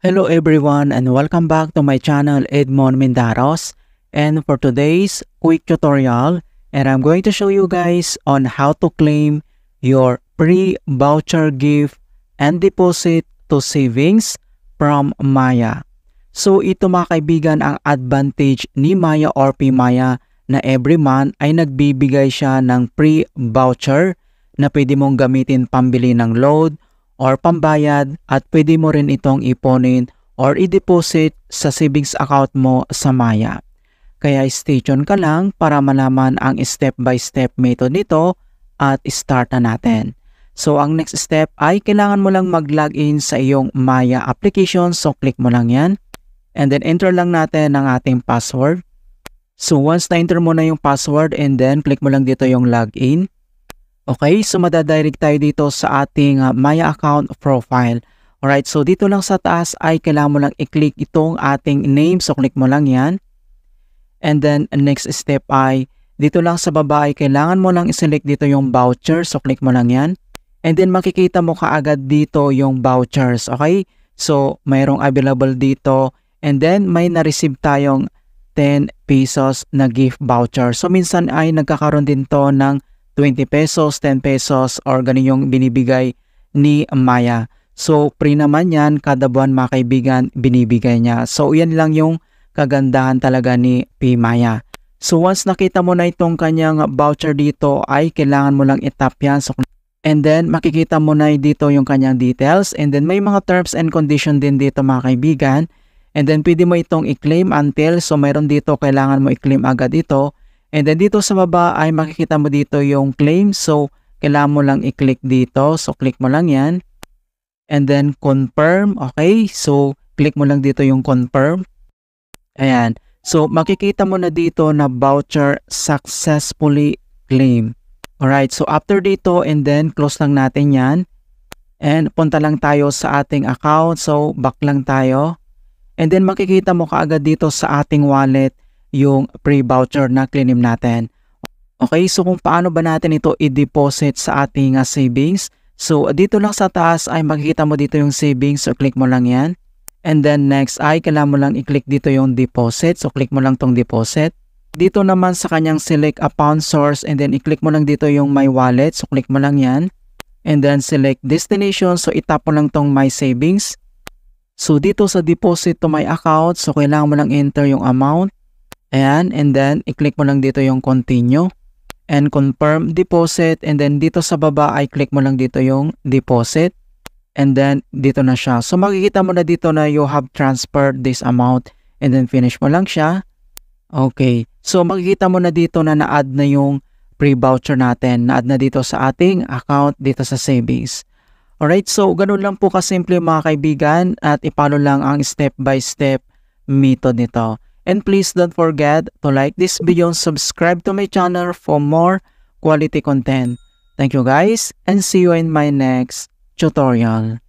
Hello everyone and welcome back to my channel Edmond Mindaros, and for today's quick tutorial, and I'm going to show you guys on how to claim your pre-voucher gift and deposit to savings from Maya. So ito mga kaibigan ang advantage ni Maya or PMaya na every month ay nagbibigay siya ng pre-voucher na pwede mong gamitin pambili ng load or pambayad, at pwede mo rin itong iponin or i-deposit sa savings account mo sa Maya. Kaya stay tuned ka lang para malaman ang step-by-step method nito at start na natin. So ang next step ay kailangan mo lang mag-login sa iyong Maya application. So click mo lang yan and then enter lang natin ang ating password. So once na-enter mo na yung password and then click mo lang dito yung login. Okay, so madadirect tayo dito sa ating Maya account profile. Alright, so dito lang sa taas ay kailangan mo lang i-click itong ating name. So click mo lang yan. And then next step ay dito lang sa baba ay kailangan mo lang i-select dito yung voucher. So click mo lang yan. And then makikita mo kaagad dito yung vouchers. Okay, so mayroong available dito. And then may na-receive tayong 10 pesos na gift voucher. So minsan ay nagkakaroon din to ng 20 pesos, 10 pesos, or ganun yung binibigay ni Maya. So, free naman yan, kada buwan mga kaibigan, binibigay niya. So, yan lang yung kagandahan talaga ni PMaya. So, once nakita mo na itong kanyang voucher dito, ay kailangan mo lang itap yan. So, and then, makikita mo na dito yung kanyang details. And then, may mga terms and condition din dito mga kaibigan. And then, pwede mo itong i-claim until. So, mayroon dito, kailangan mo i-claim agad ito. And then dito sa baba ay makikita mo dito yung claim. So, kailangan mo lang i-click dito. So, click mo lang yan. And then, confirm. Okay. So, click mo lang dito yung confirm. Ayan. So, makikita mo na dito na voucher successfully claim. Alright. So, after dito and then close lang natin yan. And punta lang tayo sa ating account. So, back lang tayo. And then, makikita mo kaagad dito sa ating wallet yung pre-voucher na claim natin. Okay, so kung paano ba natin ito i-deposit sa ating savings? So, dito lang sa taas ay makikita mo dito yung savings. So, click mo lang yan. And then next ay kailangan mo lang i-click dito yung deposit. So, click mo lang tong deposit. Dito naman sa kanyang select account source and then i-click mo lang dito yung my wallet. So, click mo lang yan. And then select destination. So, itap mo lang tong my savings. So, dito sa deposit to my account, so kailangan mo lang enter yung amount. Ayan, and then i-click mo lang dito yung continue and confirm deposit, and then dito sa baba ay click mo lang dito yung deposit and then dito na siya. So makikita mo na dito na you have transferred this amount and then finish mo lang siya. Okay, so makikita mo na dito na na-add na yung pre-voucher natin, na-add na dito sa ating account dito sa savings. Alright, so ganun lang po kasimple mga kaibigan, at ipalo lang ang step-by-step method nito. And please don't forget to like this video and subscribe to my channel for more quality content. Thank you guys and see you in my next tutorial.